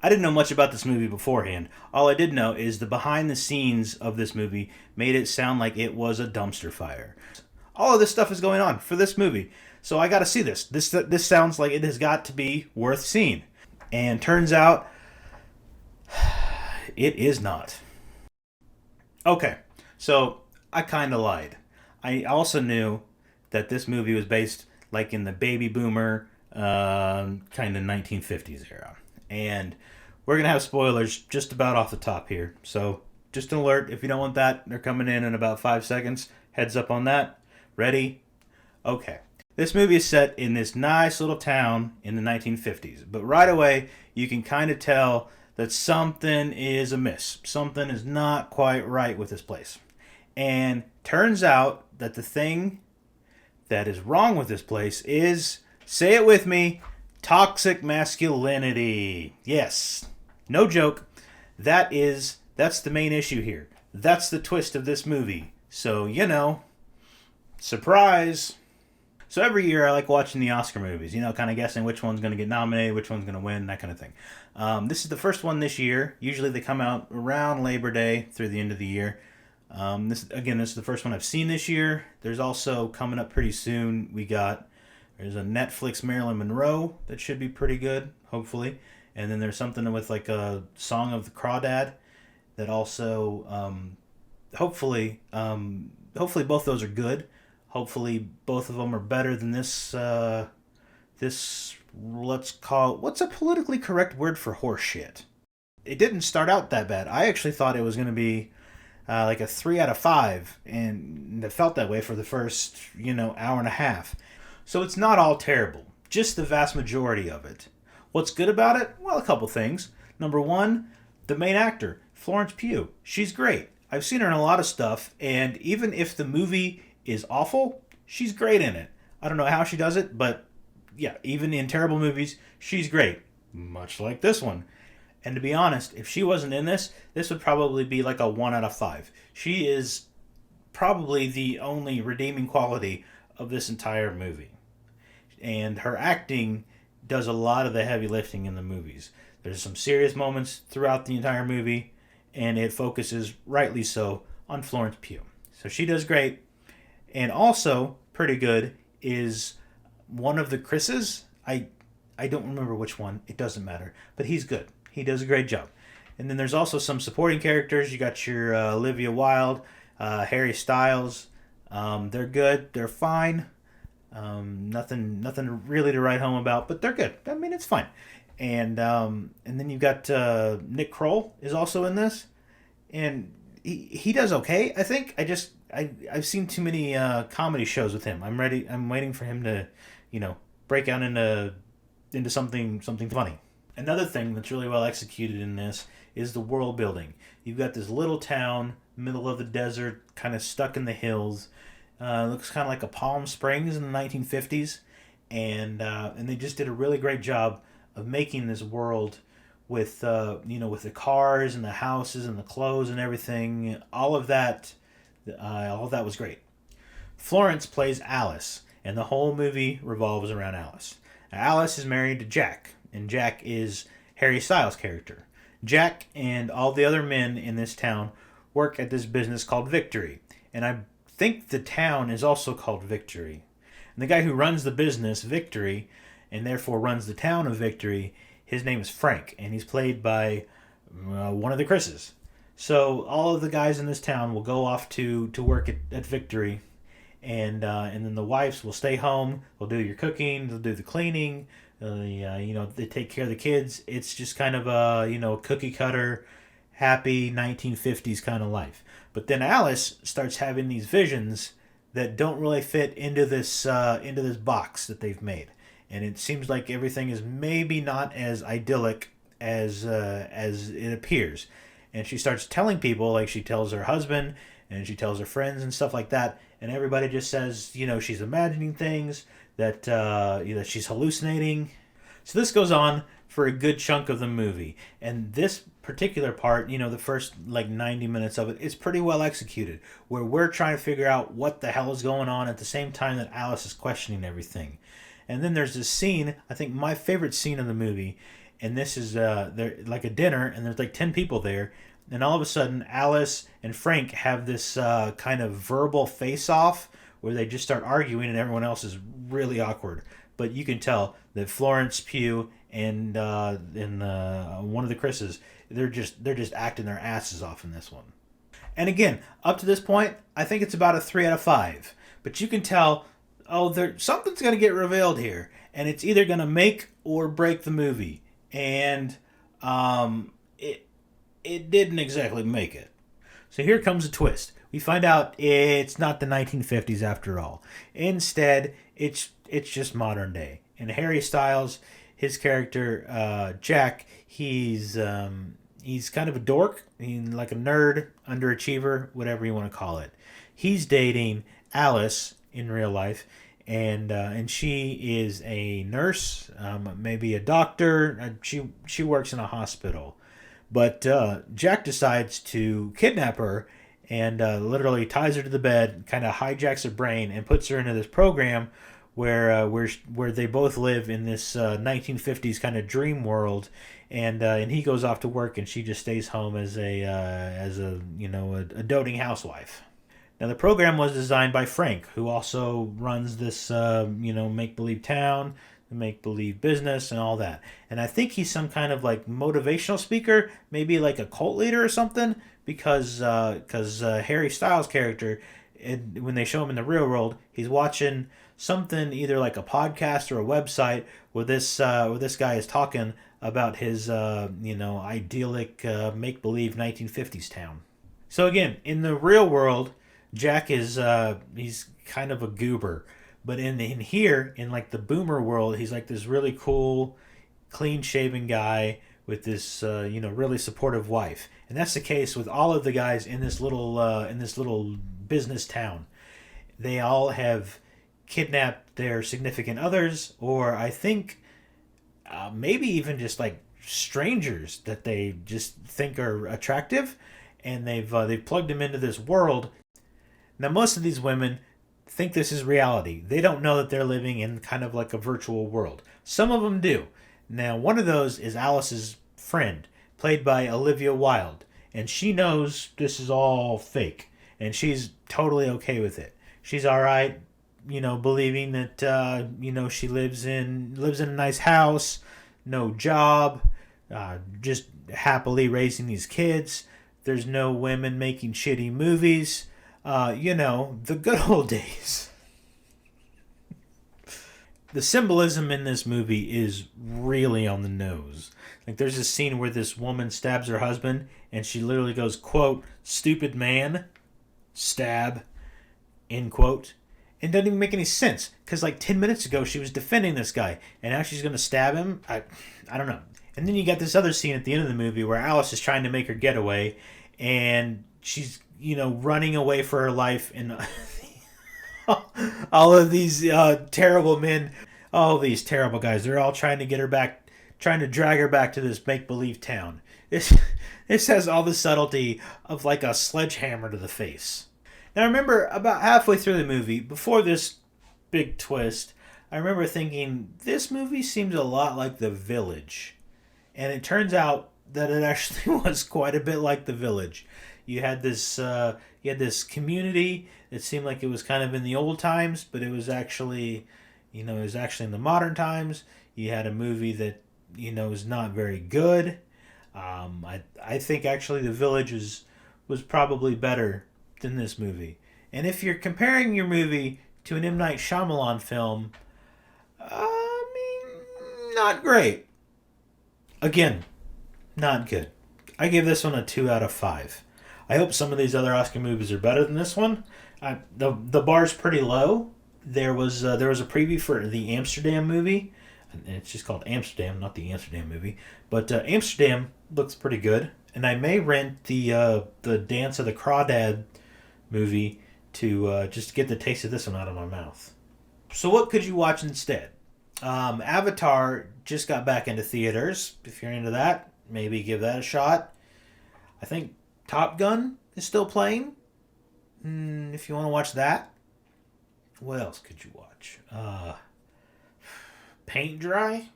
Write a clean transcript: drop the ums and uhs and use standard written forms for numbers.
I didn't know much about this movie beforehand. All I did know is the behind the scenes of this movie made it sound like it was a dumpster fire. All of this stuff is going on for this movie. So I got to see this. This sounds like it has got to be worth seeing. And turns out it is not. Okay. So I kind of lied. I also knew that this movie was based like in the baby boomer kind of 1950s era. And we're going to have spoilers just about off the top here. So just an alert, if you don't want that, they're coming in about 5 seconds. Heads up on that. Ready? Okay. This movie is set in this nice little town in the 1950s. But right away, you can kind of tell that something is amiss. Something is not quite right with this place. And turns out that the thing that is wrong with this place is, say it with me, toxic masculinity. Yes, no joke. That's the main issue here. That's the twist of this movie. So, surprise. So every year I like watching the Oscar movies, kind of guessing which one's going to get nominated, which one's going to win, that kind of thing. This is the first one this year. Usually they come out around Labor Day through the end of the year. This is the first one I've seen this year. There's also coming up pretty soon. There's a Netflix Marilyn Monroe that should be pretty good, hopefully, and then there's something with like a Song of the Crawdad that also, hopefully both those are good. Hopefully both of them are better than this. Let's call what's a politically correct word for horse shit. It didn't start out that bad. I actually thought it was going to be like a 3 out of 5, and it felt that way for the first, hour and a half. So it's not all terrible, just the vast majority of it. What's good about it? Well, a couple things. Number one, the main actor, Florence Pugh. She's great. I've seen her in a lot of stuff, and even if the movie is awful, she's great in it. I don't know how she does it, but yeah, even in terrible movies, she's great. Much like this one. And to be honest, if she wasn't in this would probably be like a 1 out of 5. She is probably the only redeeming quality of this entire movie. And her acting does a lot of the heavy lifting in the movies. There's some serious moments throughout the entire movie, and it focuses, rightly so, on Florence Pugh. So she does great. And also, pretty good, is one of the Chris's. I don't remember which one. It doesn't matter. But he's good. He does a great job. And then there's also some supporting characters. You got your Olivia Wilde, Harry Styles. They're good. They're fine. Nothing really to write home about, but they're good. I mean, it's fine. And then you've got Nick Kroll is also in this, and he does okay. I think. I've seen too many comedy shows with him. I'm waiting for him to, break out into something funny. Another thing that's really well executed in this is the world building. You've got this little town, middle of the desert, kind of stuck in the hills. Looks kind of like a Palm Springs in the 1950s, and they just did a really great job of making this world with with the cars and the houses and the clothes and everything. All of that was great. Florence plays Alice, and the whole movie revolves around Alice. Alice is married to Jack, and Jack is Harry Styles' character. Jack and all the other men in this town work at this business called Victory, and I think the town is also called Victory. And the guy who runs the business, Victory, and therefore runs the town of Victory, his name is Frank, and he's played by one of the Chris's. So all of the guys in this town will go off to work at Victory, and then the wives will stay home. They'll do your cooking. They'll do the cleaning. They take care of the kids. It's just kind of a cookie cutter, happy 1950s kind of life. But then Alice starts having these visions that don't really fit into this box that they've made, and it seems like everything is maybe not as idyllic as it appears. And she starts telling people, like she tells her husband and she tells her friends and stuff like that, and everybody just says, she's imagining things, that she's hallucinating. So this goes on for a good chunk of the movie, and this particular part, the first like 90 minutes of it is pretty well executed, where we're trying to figure out what the hell is going on at the same time that Alice is questioning everything. And then there's this scene, I think my favorite scene of the movie, and this is they're like a dinner, and there's like 10 people there, and all of a sudden Alice and Frank have this kind of verbal face-off where they just start arguing, and everyone else is really awkward. But you can tell that Florence Pugh and one of the Chris's, they're just acting their asses off in this one. And again, up to this point, I think it's about a 3 out of 5. But you can tell, oh, something's going to get revealed here, and it's either going to make or break the movie. And it didn't exactly make it. So here comes a twist. We find out it's not the 1950s after all. Instead, it's just modern day. And Harry Styles, his character Jack, he's kind of a dork, like a nerd, underachiever, whatever you want to call it. He's dating Alice in real life, and she is a nurse, maybe a doctor. She works in a hospital, but Jack decides to kidnap her and literally ties her to the bed, kind of hijacks her brain, and puts her into this program where they both live in this 1950s kind of dream world, and he goes off to work, and she just stays home as a doting housewife. Now the program was designed by Frank, who also runs this make believe town, the make believe business, and all that. And I think he's some kind of like motivational speaker, maybe like a cult leader or something, because Harry Styles' character, when they show him in the real world, he's watching something, either like a podcast or a website, where this guy is talking about his idyllic make believe 1950s town. So again, in the real world, Jack is he's kind of a goober, but in here, in like the boomer world, he's like this really cool, clean shaven guy with this really supportive wife. And that's the case with all of the guys in this little business town. They all have kidnapped their significant others, or I think maybe even just like strangers that they just think are attractive, and they've plugged them into this world. Now most of these women think this is reality. They don't know that they're living in kind of like a virtual world. Some of them do. Now one of those is Alice's friend, played by Olivia Wilde, and she knows this is all fake, and she's totally okay with it. She's all right, believing that she lives in a nice house, no job, just happily raising these kids. There's no women making shitty movies. The good old days. The symbolism in this movie is really on the nose. Like, there's a scene where this woman stabs her husband, and she literally goes, quote, "Stupid man, stab," end quote. It doesn't even make any sense, because like 10 minutes ago she was defending this guy, and now she's going to stab him. I don't know. And then you got this other scene at the end of the movie where Alice is trying to make her getaway, and she's running away for her life, and all of these terrible men, all these terrible guys, they're all trying to get her back, trying to drag her back to this make-believe town. This has all the subtlety of like a sledgehammer to the face. Now I remember about halfway through the movie, before this big twist, I remember thinking, this movie seems a lot like The Village. And it turns out that it actually was quite a bit like The Village. You had this community that seemed like it was kind of in the old times, but it was actually, in the modern times. You had a movie that, is not very good. I think actually The Village was probably better than this movie. And if you're comparing your movie to an M. Night Shyamalan film, not great. Again, not good. I give this one a 2 out of 5. I hope some of these other Oscar movies are better than this one. The bar's pretty low. There was a preview for the Amsterdam movie. And it's just called Amsterdam, not the Amsterdam movie. But Amsterdam looks pretty good. And I may rent the Dance of the Crawdad movie to just get the taste of this one out of my mouth. So what could you watch instead? Avatar just got back into theaters. If you're into that, maybe give that a shot. I think Top Gun is still playing. If you want to watch that. What else could you watch? Paint Dry?